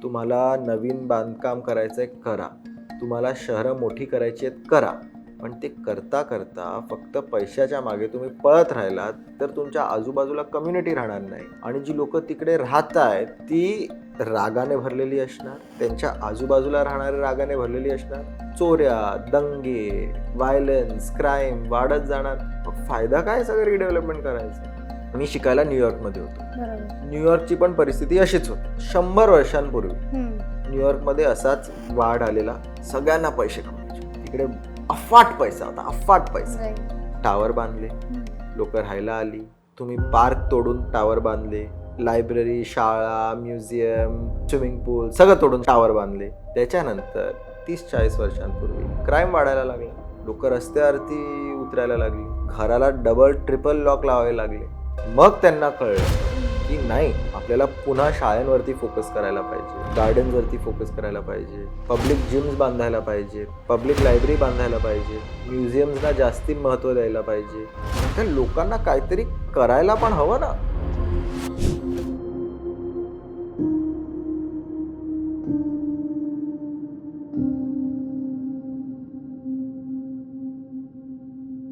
तुम्हाला नवीन बांधकाम करायचंय करा, तुम्हाला शहरं मोठी करायची आहेत करा, पण ते करता करता फक्त पैशाच्या मागे तुम्ही पळत राहिलात तर तुमच्या आजूबाजूला कम्युनिटी राहणार नाही आणि जी लोक तिकडे राहत आहेत ती रागाने भरलेली असणार, त्यांच्या आजूबाजूला राहणारे रागाने भरलेली असणार, चोऱ्या, दंगे, व्हायलन्स, क्राईम वाढत जाणार. मग फायदा काय सगळं रिडेव्हलपमेंट करायचं. मी शिकायला न्यूयॉर्कमध्ये होतो. न्यूयॉर्कची पण परिस्थिती अशीच होती 100 वर्षांपूर्वी. न्यूयॉर्कमध्ये असाच वाढ आलेला, सगळ्यांना पैसे कमवायचे, तिकडे अफाट पैसा होता, अफाट पैसा. टावर बांधले, लोक राहायला आली, तुम्ही पार्क तोडून टावर बांधले, लायब्ररी, शाळा, म्युझियम, स्विमिंग पूल सगळं तोडून टावर बांधले. त्याच्यानंतर 30-40 वर्षांपूर्वी क्राईम वाढायला लागला, लोक रस्त्यावरती उतरायला लागली, घराला डबल ट्रिपल लॉक लावायला लागले. मग त्यांना कळलं की नाही, आपल्याला पुन्हा शाळांवरती फोकस करायला पाहिजे, गार्डन्सवरती फोकस करायला पाहिजे, पब्लिक जिम्स बांधायला पाहिजे, पब्लिक लायब्ररी बांधायला पाहिजे, म्युझियम्सना जास्ती महत्त्व द्यायला पाहिजे. तर लोकांना काहीतरी करायला पण हवं ना.